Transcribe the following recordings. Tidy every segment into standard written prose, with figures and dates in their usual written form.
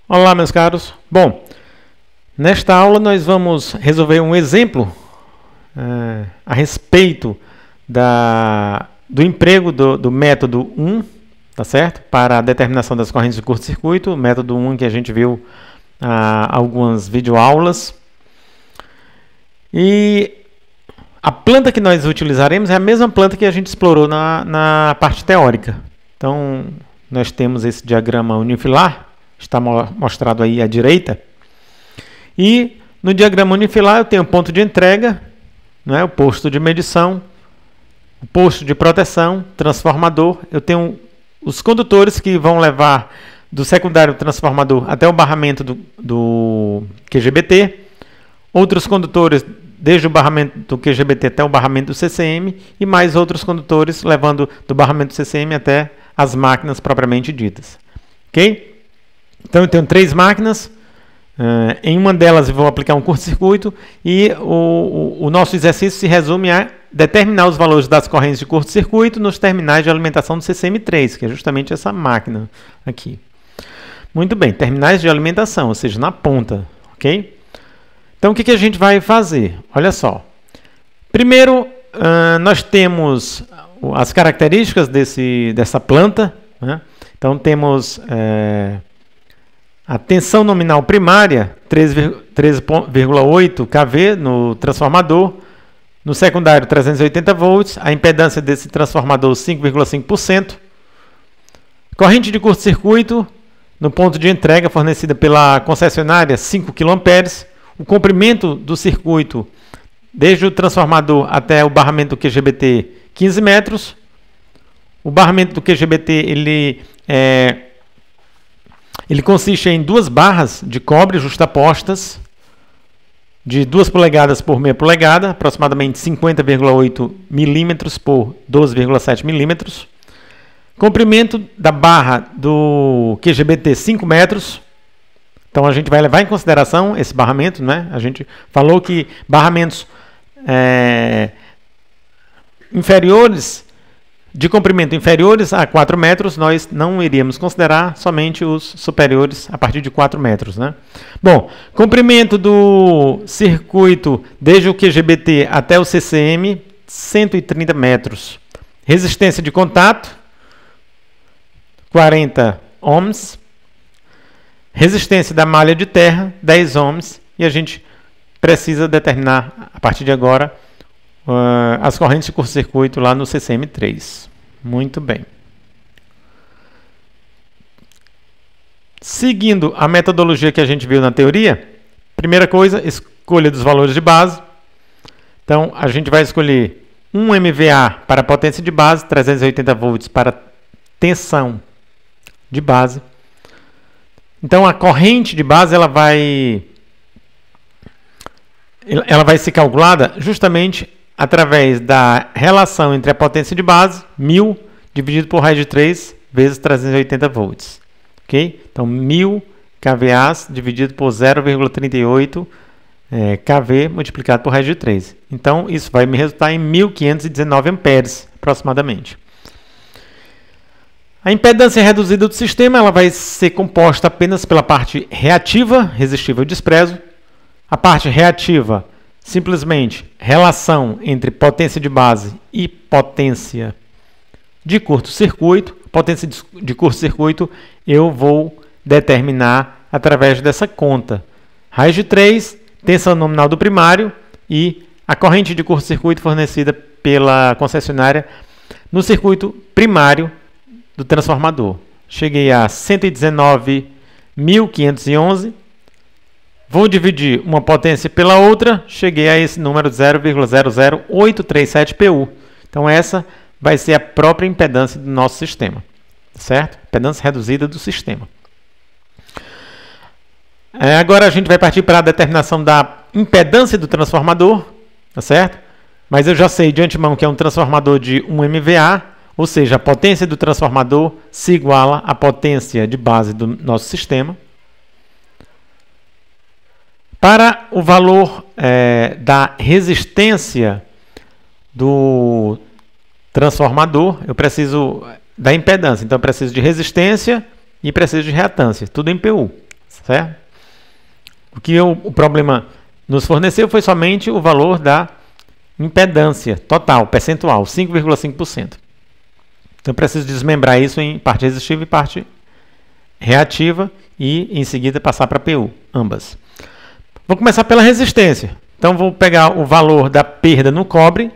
Olá, meus caros. Bom, nesta aula nós vamos resolver um exemplo a respeito do emprego do método 1, tá certo? Para a determinação das correntes de curto-circuito, o método 1 que a gente viu algumas videoaulas. E a planta que nós utilizaremos é a mesma planta que a gente explorou na parte teórica. Então, nós temos esse diagrama unifilar, está mostrado aí à direita. E no diagrama unifilar eu tenho o ponto de entrega, né, o posto de medição, o posto de proteção, transformador. Eu tenho os condutores que vão levar do secundário transformador até o barramento do QGBT, outros condutores desde o barramento do QGBT até o barramento do CCM e mais outros condutores levando do barramento do CCM até as máquinas propriamente ditas. Ok? Então eu tenho 3 máquinas, em uma delas eu vou aplicar um curto-circuito e o nosso exercício se resume a determinar os valores das correntes de curto-circuito nos terminais de alimentação do CCM3, que é justamente essa máquina aqui. Muito bem, terminais de alimentação, ou seja, na ponta, ok? Então o que a gente vai fazer? Olha só. Primeiro, nós temos as características dessa planta, né? Então temos a tensão nominal primária, 13,8 kV no transformador, no secundário 380 volts, a impedância desse transformador 5,5%, corrente de curto-circuito no ponto de entrega fornecida pela concessionária 5 kA, o comprimento do circuito desde o transformador até o barramento do QGBT 15 metros, o barramento do QGBT ele consiste em 2 barras de cobre justapostas de 2 polegadas por meia polegada, aproximadamente 50,8 milímetros por 12,7 milímetros. Comprimento da barra do QGBT 5 metros. Então a gente vai levar em consideração esse barramento, né? A gente falou que barramentos de comprimento inferiores a 4 metros, nós não iríamos considerar, somente os superiores a partir de 4 metros. Né? Bom, comprimento do circuito desde o QGBT até o CCM, 130 metros. Resistência de contato, 40 ohms. Resistência da malha de terra, 10 ohms. E a gente precisa determinar, a partir de agora, as correntes de curto-circuito lá no CCM3. Muito bem. Seguindo a metodologia que a gente viu na teoria, primeira coisa, escolha dos valores de base. Então, a gente vai escolher 1 MVA para potência de base, 380 volts para tensão de base. Então, a corrente de base ela vai ser calculada justamente através da relação entre a potência de base, 1000, dividido por raiz de 3 vezes 380 volts. Okay? Então, 1000 kVA dividido por 0,38 kV multiplicado por raiz de 3. Então, isso vai me resultar em 1.519 amperes, aproximadamente. A impedância reduzida do sistema ela vai ser composta apenas pela parte reativa, resistível ao desprezo. A parte reativa, simplesmente relação entre potência de base e potência de curto-circuito. Potência de curto-circuito eu vou determinar através dessa conta. Raiz de 3, tensão nominal do primário e a corrente de curto-circuito fornecida pela concessionária no circuito primário do transformador. Cheguei a 119.511. Vou dividir uma potência pela outra, cheguei a esse número 0,00837 pu. Então essa vai ser a própria impedância do nosso sistema, certo? Impedância reduzida do sistema. Agora a gente vai partir para a determinação da impedância do transformador, tá certo? Mas eu já sei de antemão que é um transformador de 1 MVA, ou seja, a potência do transformador se iguala à potência de base do nosso sistema. Para o valor da resistência do transformador, eu preciso da impedância. Então, eu preciso de resistência e preciso de reatância. Tudo em PU. certo? O que o problema nos forneceu foi somente o valor da impedância total, percentual, 5,5%. Então eu preciso desmembrar isso em parte resistiva e parte reativa e em seguida passar para PU, ambas. Vou começar pela resistência. Então vou pegar o valor da perda no cobre.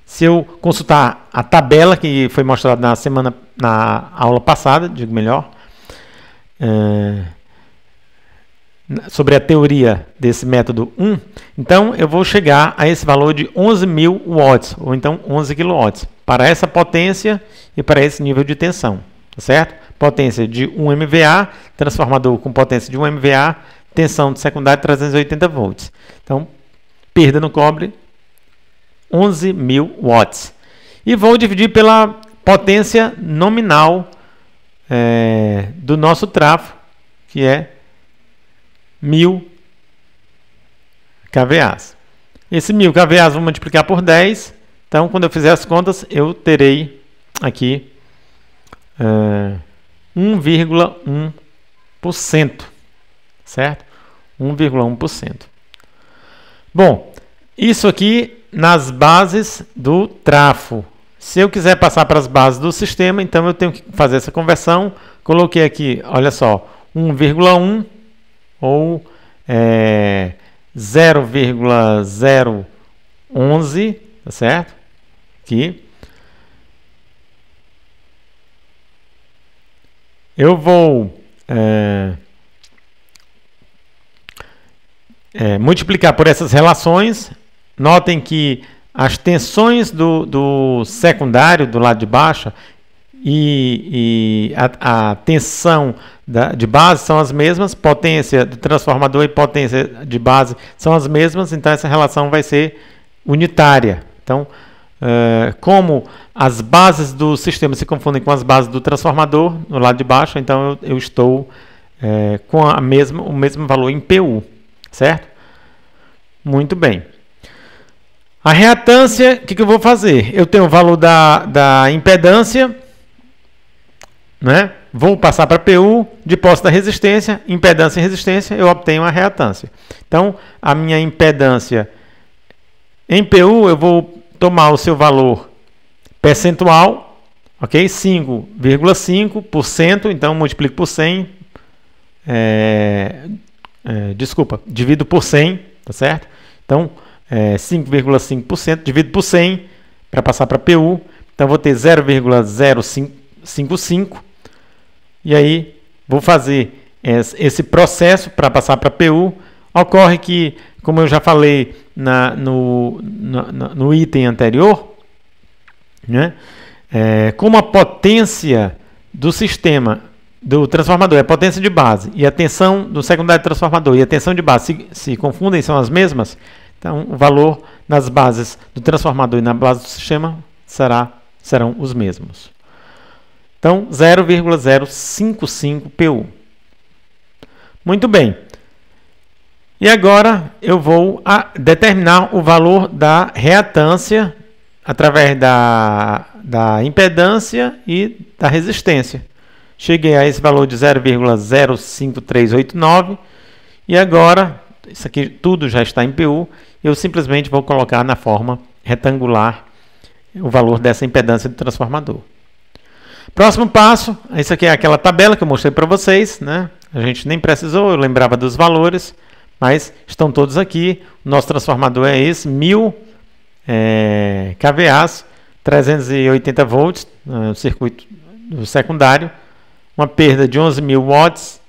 Se eu consultar a tabela que foi mostrada na aula passada, digo melhor, sobre a teoria desse método 1, então eu vou chegar a esse valor de 11.000 watts, ou então 11 kW, para essa potência e para esse nível de tensão, tá certo? Potência de 1 MVA, transformador com potência de 1 MVA, tensão de secundário 380 volts. Então, perda no cobre, 11.000 watts. E vou dividir pela potência nominal do nosso trafo, que é 1.000 kVAs. Esse 1.000 kVAs vou multiplicar por 10. Então, quando eu fizer as contas, eu terei aqui 1,1%. Certo? 1,1%. Bom, isso aqui nas bases do trafo. Se eu quiser passar para as bases do sistema, então eu tenho que fazer essa conversão. Coloquei aqui, olha só, 1,1 ou 0,011, tá certo? Aqui. Eu vou multiplicar por essas relações. Notem que as tensões do secundário, do lado de baixo, e a tensão de base são as mesmas, potência do transformador e potência de base são as mesmas, então essa relação vai ser unitária. Então, como as bases do sistema se confundem com as bases do transformador no lado de baixo, então eu estou com o mesmo valor em PU, certo? Muito bem. A reatância, o que eu vou fazer? Eu tenho o valor da impedância, né? Vou passar para PU, de posse da resistência, impedância e resistência, eu obtenho a reatância. Então, a minha impedância em PU, eu vou tomar o seu valor percentual, ok? 5,5%, então multiplico por 100, divido por 100, tá certo? Então, 5,5%, divido por 100 para passar para PU, então vou ter 0,055, e aí vou fazer esse processo para passar para PU. Ocorre que, como eu já falei no item anterior, né, como a potência do sistema, do transformador, é a potência de base, e a tensão do secundário transformador e a tensão de base se confundem, são as mesmas, então o valor nas bases do transformador e na base do sistema serão os mesmos. Então, 0,055 PU. Muito bem. E agora eu vou determinar o valor da reatância através da impedância e da resistência. Cheguei a esse valor de 0,05389 e agora, isso aqui tudo já está em PU, eu simplesmente vou colocar na forma retangular o valor dessa impedância do transformador. Próximo passo, isso aqui é aquela tabela que eu mostrei para vocês, né? A gente nem precisou, eu lembrava dos valores, mas estão todos aqui. O nosso transformador é esse, 1000 kVAs, 380 volts, no circuito do secundário, uma perda de 11.000 watts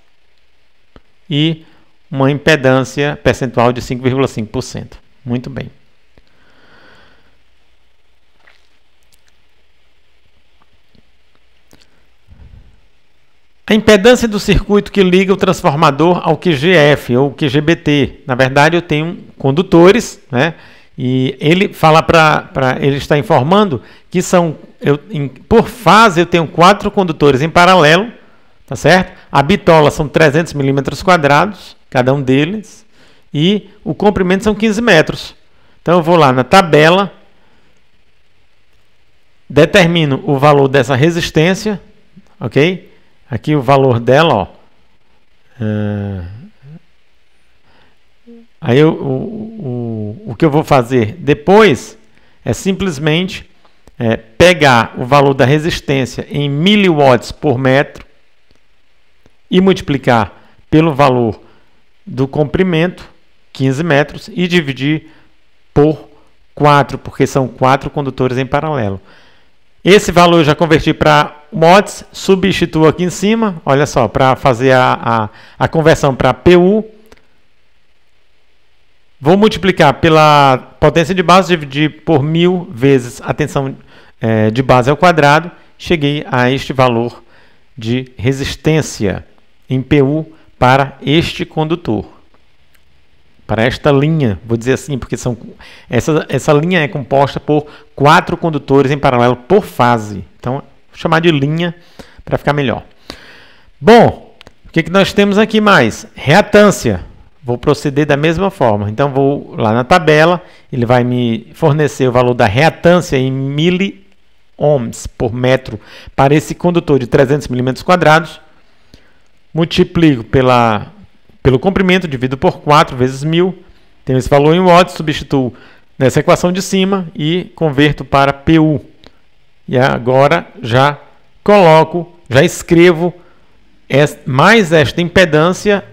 e uma impedância percentual de 5,5%. Muito bem. A impedância do circuito que liga o transformador ao QGF ou QGBT. Na verdade, eu tenho condutores, né? E ele fala ele está informando que por fase eu tenho 4 condutores em paralelo, tá certo? A bitola são 300 milímetros quadrados, cada um deles, e o comprimento são 15 metros. Então eu vou lá na tabela, determino o valor dessa resistência, ok? Aqui o valor dela, ó, Aí o que eu vou fazer depois é simplesmente pegar o valor da resistência em miliwatts por metro e multiplicar pelo valor do comprimento, 15 metros, e dividir por 4, porque são 4 condutores em paralelo. Esse valor eu já converti para watts, substituo aqui em cima, olha só, para fazer a conversão para PU. Vou multiplicar pela potência de base, dividir por 1000 vezes a tensão de base ao quadrado. Cheguei a este valor de resistência em PU para este condutor. Para esta linha, vou dizer assim, porque essa linha é composta por 4 condutores em paralelo por fase. Então, vou chamar de linha para ficar melhor. Bom, o que nós temos aqui mais? Reatância. Vou proceder da mesma forma. Então, vou lá na tabela, ele vai me fornecer o valor da reatância em miliohms por metro para esse condutor de 300 milímetros quadrados. Multiplico pelo comprimento, divido por 4 vezes 1000. Tenho esse valor em watts, substituo nessa equação de cima e converto para PU. E agora já escrevo mais esta impedância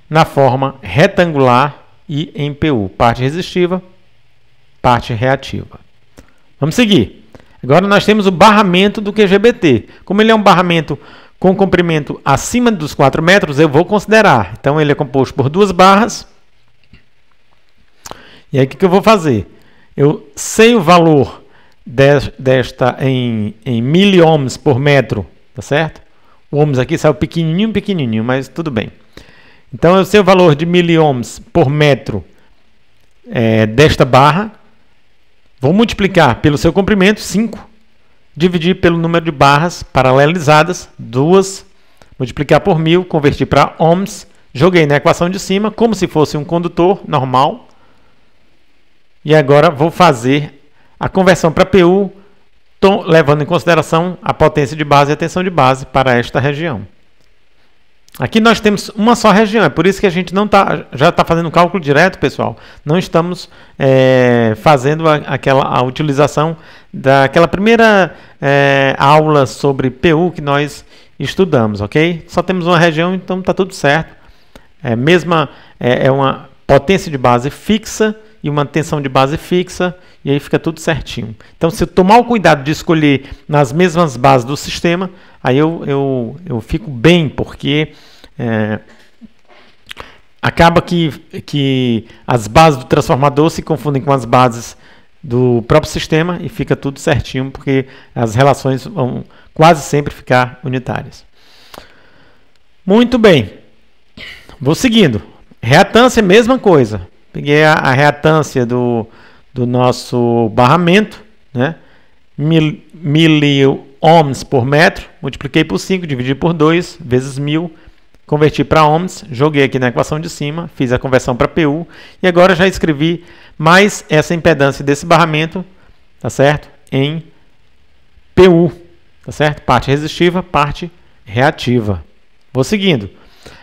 na forma retangular e em PU. Parte resistiva, parte reativa. Vamos seguir. Agora nós temos o barramento do QGBT. Como ele é um barramento com comprimento acima dos 4 metros, eu vou considerar. Então ele é composto por 2 barras. E aí o que eu vou fazer? Eu sei o valor desta em miliohms por metro, tá certo? O ohms aqui saiu pequenininho, mas tudo bem. Então eu sei o valor de miliohms por metro desta barra. Vou multiplicar pelo seu comprimento, 5. Dividir pelo número de barras paralelizadas, 2. Multiplicar por 1000, convertir para ohms. Joguei na equação de cima, como se fosse um condutor normal. E agora vou fazer a conversão para PU, levando em consideração a potência de base e a tensão de base para esta região. Aqui nós temos uma só região, é por isso que a gente já está fazendo cálculo direto, pessoal. Não estamos fazendo a utilização daquela primeira aula sobre PU que nós estudamos, ok? Só temos uma região, então está tudo certo. É uma potência de base fixa e uma tensão de base fixa, e aí fica tudo certinho. Então, se eu tomar o cuidado de escolher nas mesmas bases do sistema, aí eu fico bem, porque acaba que as bases do transformador se confundem com as bases do próprio sistema e fica tudo certinho, porque as relações vão quase sempre ficar unitárias. Muito bem. Vou seguindo. Reatância, mesma coisa. Peguei a reatância do nosso barramento, né? Miliohms por metro, multipliquei por 5, dividi por 2, vezes 1000, converti para ohms, joguei aqui na equação de cima, fiz a conversão para PU, e agora já escrevi mais essa impedância desse barramento, tá certo? Em PU, tá certo? Parte resistiva, parte reativa. Vou seguindo.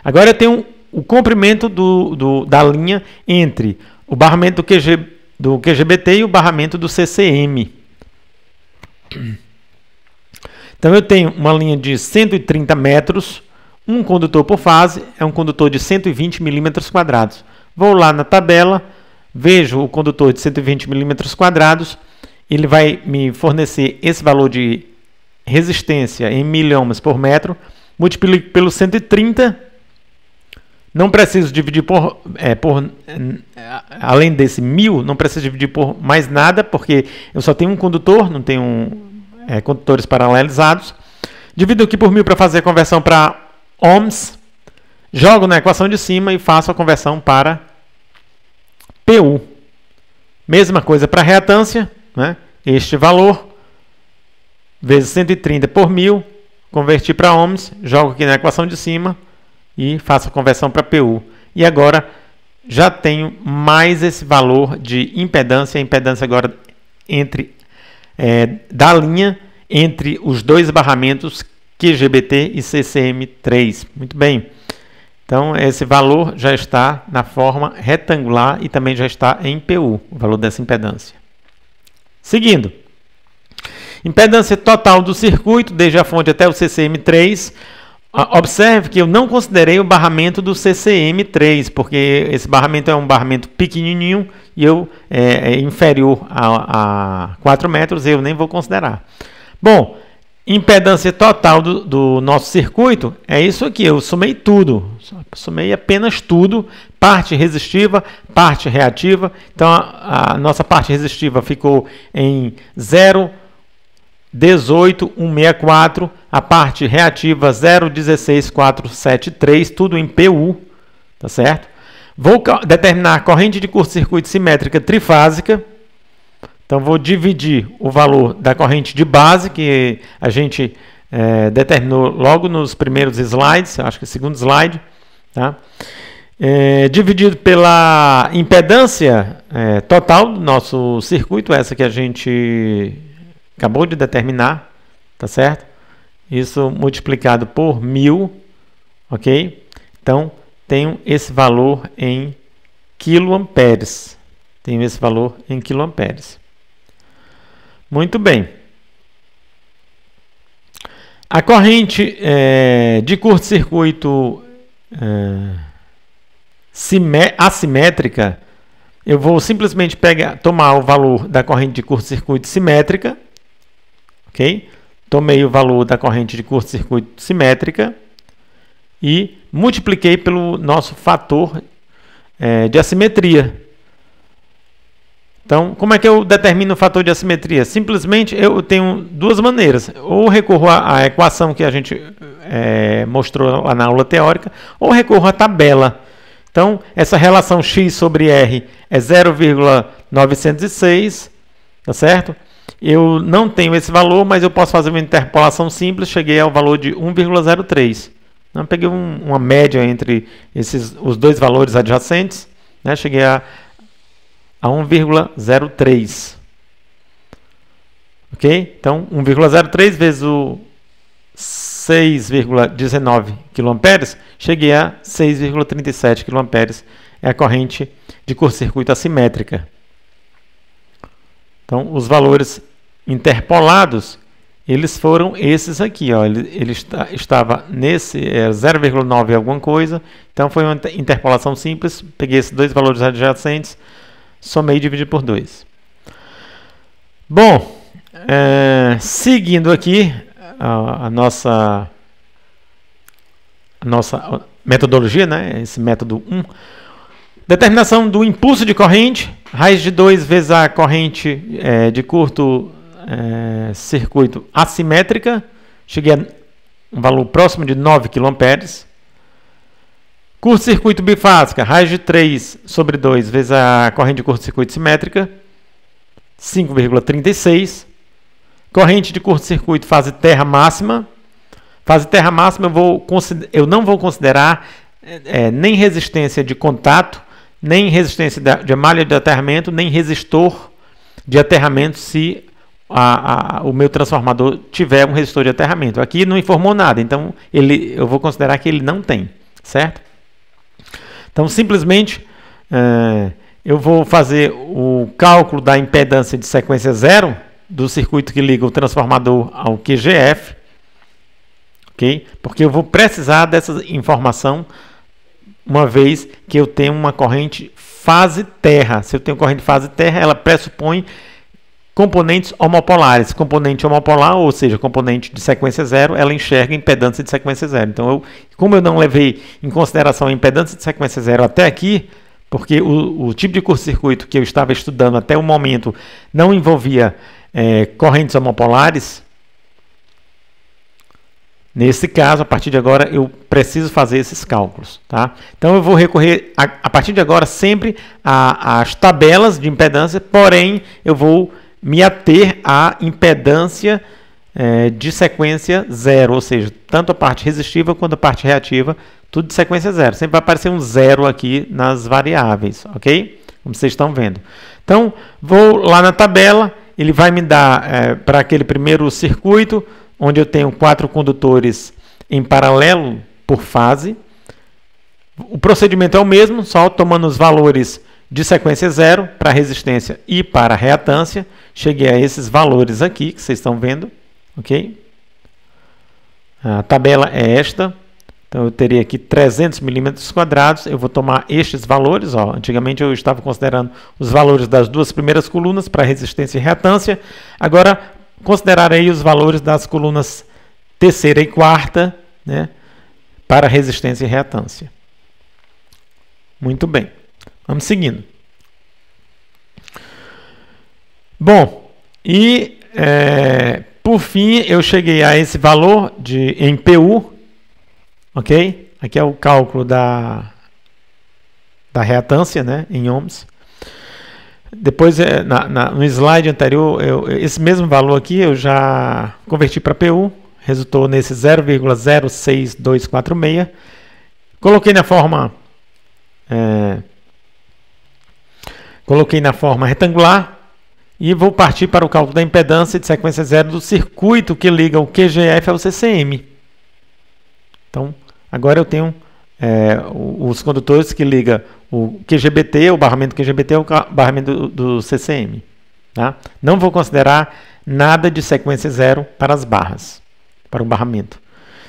Agora eu tenho o comprimento da linha entre o barramento do QGBT e o barramento do CCM. Então eu tenho uma linha de 130 metros, um condutor por fase, é um condutor de 120 milímetros quadrados. Vou lá na tabela, vejo o condutor de 120 milímetros quadrados, ele vai me fornecer esse valor de resistência em miliohms por metro, multiplico pelo 130. Não preciso dividir além desse 1000, não preciso dividir por mais nada, porque eu só tenho um condutor, não tenho condutores paralelizados. Divido aqui por 1000 para fazer a conversão para ohms. Jogo na equação de cima e faço a conversão para PU. Mesma coisa para reatância, né? Este valor, vezes 130 por 1000, converti para ohms, jogo aqui na equação de cima e faço a conversão para PU. E agora já tenho mais esse valor de impedância. A impedância agora da linha entre os dois barramentos QGBT e CCM3. Muito bem. Então, esse valor já está na forma retangular e também já está em PU, o valor dessa impedância. Seguindo. Impedância total do circuito, desde a fonte até o CCM3. Observe que eu não considerei o barramento do CCM3, porque esse barramento é um barramento pequenininho e é inferior a 4 metros, eu nem vou considerar. Bom, impedância total do nosso circuito é isso aqui, eu somei tudo, somei apenas tudo, parte resistiva, parte reativa. Então a nossa parte resistiva ficou em 0,18164, a parte reativa 0,16473, tudo em PU, tá certo? Vou determinar a corrente de curto-circuito simétrica trifásica. Então, vou dividir o valor da corrente de base, que a gente determinou logo nos primeiros slides, acho que é o segundo slide, tá? Dividido pela impedância total do nosso circuito, essa que a gente acabou de determinar, tá certo? Isso multiplicado por 1000, ok? Então, tenho esse valor em quiloamperes. Tenho esse valor em quiloamperes. Muito bem. A corrente de curto-circuito assimétrica, eu vou simplesmente tomar o valor da corrente de curto-circuito simétrica, ok? Tomei o valor da corrente de curto-circuito simétrica e multipliquei pelo nosso fator de assimetria. Então, como é que eu determino o fator de assimetria? Simplesmente eu tenho duas maneiras. Ou recorro à equação que a gente mostrou lá na aula teórica, ou recorro à tabela. Então, essa relação x sobre r é 0,906, tá certo? Eu não tenho esse valor, mas eu posso fazer uma interpolação simples, cheguei ao valor de 1,03. Então, peguei uma média entre os dois valores adjacentes, né? Cheguei a 1,03. Ok? Então, 1,03 vezes o 6,19 kA, cheguei a 6,37 kA. É a corrente de curto-circuito assimétrica. Então, os valores interpolados, eles foram esses aqui. Ó. Ele estava nesse 0,9 alguma coisa. Então, foi uma interpolação simples. Peguei esses dois valores adjacentes, somei e dividi por 2. Bom, seguindo aqui a nossa metodologia, né? Esse método 1. Determinação do impulso de corrente, raiz de 2 vezes a corrente de curto circuito assimétrica. Cheguei a um valor próximo de 9 kA. Curto-circuito bifásica, raiz de 3 sobre 2 vezes a corrente de curto-circuito simétrica, 5,36. Corrente de curto-circuito fase terra máxima. Fase terra máxima eu não vou considerar nem resistência de contato, nem resistência de malha de aterramento, nem resistor de aterramento se o meu transformador tiver um resistor de aterramento. Aqui não informou nada, então eu vou considerar que ele não tem, certo? Então, simplesmente, eu vou fazer o cálculo da impedância de sequência zero do circuito que liga o transformador ao QGF, ok? Porque eu vou precisar dessa informação uma vez que eu tenho uma corrente fase terra. Se eu tenho corrente fase terra, ela pressupõe componentes homopolares. Componente homopolar, ou seja, componente de sequência zero, ela enxerga impedância de sequência zero. Então, como eu não levei em consideração a impedância de sequência zero até aqui, porque o tipo de curto-circuito que eu estava estudando até o momento não envolvia correntes homopolares, nesse caso, a partir de agora, eu preciso fazer esses cálculos. Tá? Então, eu vou recorrer, a partir de agora, sempre às tabelas de impedância, porém, eu vou me ater à impedância de sequência zero, ou seja, tanto a parte resistiva quanto a parte reativa, tudo de sequência zero. Sempre vai aparecer um zero aqui nas variáveis, ok? Como vocês estão vendo. Então, vou lá na tabela, ele vai me dar, para aquele primeiro circuito, onde eu tenho 4 condutores em paralelo por fase, O procedimento é o mesmo, só tomando os valores de sequência 0 para resistência e para reatância. Cheguei a esses valores aqui, que vocês estão vendo. Ok? A tabela é esta. Então eu teria aqui 300 milímetros quadrados. Eu vou tomar estes valores. Ó. Antigamente eu estava considerando os valores das duas primeiras colunas para resistência e reatância. Agora considerarei os valores das colunas terceira e quarta, né, para resistência e reatância. Muito bem. Vamos seguindo. Bom, e por fim eu cheguei a esse valor em PU, ok? Aqui é o cálculo da reatância, né, em ohms. Depois, no slide anterior, esse mesmo valor aqui eu já converti para PU, resultou nesse 0,06246. Coloquei na forma retangular e vou partir para o cálculo da impedância de sequência 0 do circuito que liga o QGF ao CCM. Então, agora eu tenho os condutores que ligam o QGBT, o barramento QGBT ao barramento do CCM. Tá? Não vou considerar nada de sequência 0 para as barras, para o barramento.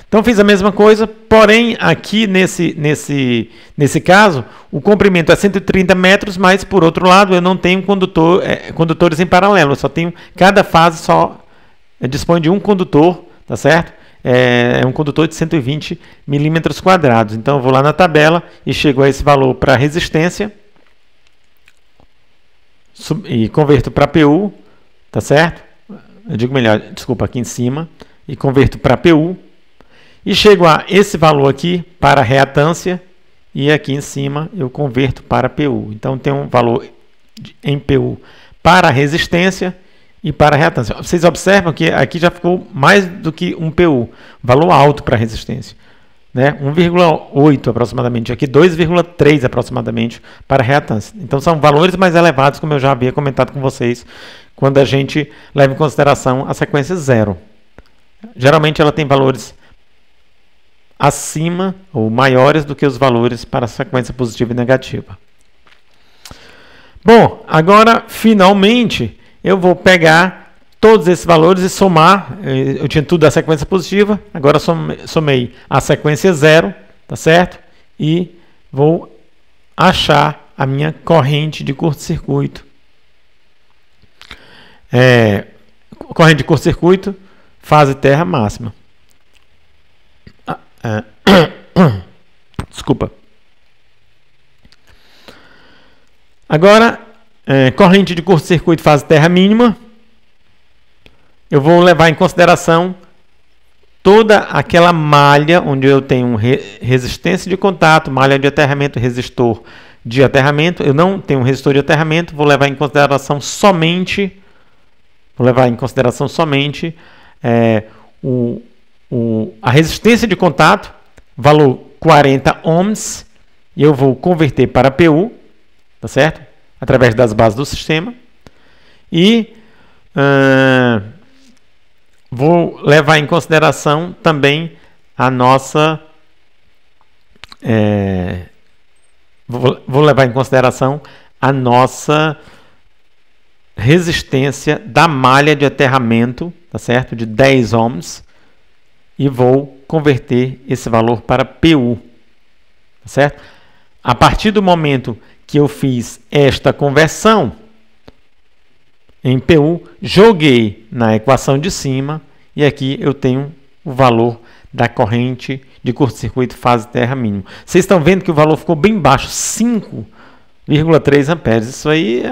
Então fiz a mesma coisa, porém aqui nesse caso o comprimento é 130 metros, mas por outro lado eu não tenho condutores em paralelo, eu só tenho, cada fase só dispõe de um condutor, tá certo? É um condutor de 120 milímetros quadrados. Então eu vou lá na tabela e chego a esse valor para resistência e converto para PU, tá certo? Eu digo melhor, desculpa, aqui em cima, e converto para PU. E chego a esse valor aqui para reatância e aqui em cima eu converto para PU. Então tem um valor em PU para resistência e para reatância. Vocês observam que aqui já ficou mais do que um PU, valor alto para resistência, né? 1,8 aproximadamente, aqui 2,3 aproximadamente para reatância. Então são valores mais elevados, como eu já havia comentado com vocês, quando a gente leva em consideração a sequência 0. Geralmente ela tem valores acima ou maiores do que os valores para a sequência positiva e negativa. Bom, agora finalmente eu vou pegar todos esses valores e somar. Eu tinha tudo da sequência positiva, agora somei a sequência 0, tá certo? E vou achar a minha corrente de curto-circuito. Corrente de curto-circuito, fase terra máxima. Desculpa. Agora, corrente de curto-circuito fase terra mínima. Eu vou levar em consideração toda aquela malha onde eu tenho resistência de contato, malha de aterramento, resistor de aterramento. Eu não tenho resistor de aterramento, vou levar em consideração somente a resistência de contato, valor 40 ohms, e eu vou converter para PU, tá certo? Através das bases do sistema. E vou levar em consideração também a nossa... vou levar em consideração a nossa resistência da malha de aterramento, tá certo? De 10 ohms. E vou converter esse valor para PU, tá certo? A partir do momento que eu fiz esta conversão em PU, joguei na equação de cima e aqui eu tenho o valor da corrente de curto-circuito fase terra mínimo. Vocês estão vendo que o valor ficou bem baixo, 5,3 amperes. Isso aí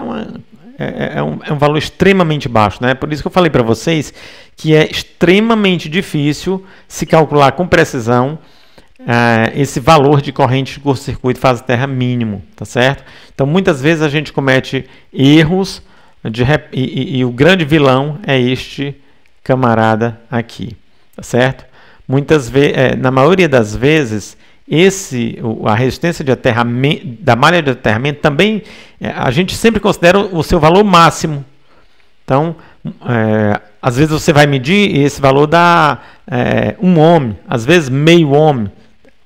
é um valor extremamente baixo, né? Por isso que eu falei para vocês que é extremamente difícil se calcular com precisão esse valor de corrente de curto-circuito fase terra mínimo, tá certo? Então muitas vezes a gente comete erros e o grande vilão é este camarada aqui, tá certo? Muitas vezes, na maioria das vezes, a resistência de aterramento, da malha de aterramento também, a gente sempre considera o seu valor máximo. Então, às vezes você vai medir e esse valor dá 1 ohm, às vezes meio ohm.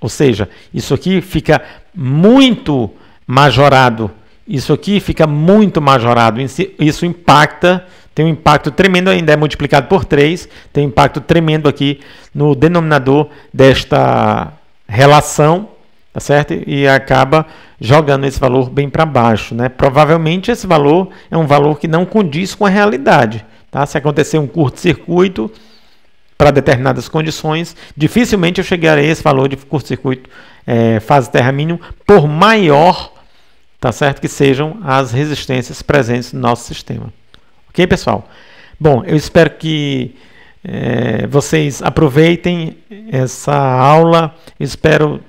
Ou seja, isso aqui fica muito majorado. Isso aqui fica muito majorado. Isso impacta, tem um impacto tremendo, ainda é multiplicado por 3, tem um impacto tremendo aqui no denominador desta relação, tá certo? E acaba jogando esse valor bem para baixo, né? Provavelmente esse valor é um valor que não condiz com a realidade, tá? Se acontecer um curto-circuito para determinadas condições, dificilmente eu chegarei a esse valor de curto-circuito fase terra mínimo, por maior, tá certo, que sejam as resistências presentes no nosso sistema. Ok, pessoal? Bom, eu espero que vocês aproveitem essa aula. Espero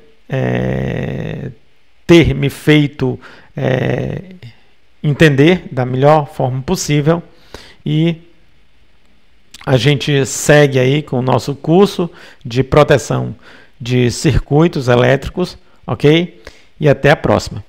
ter me feito entender da melhor forma possível, e a gente segue aí com o nosso curso de proteção de circuitos elétricos, ok? E até a próxima.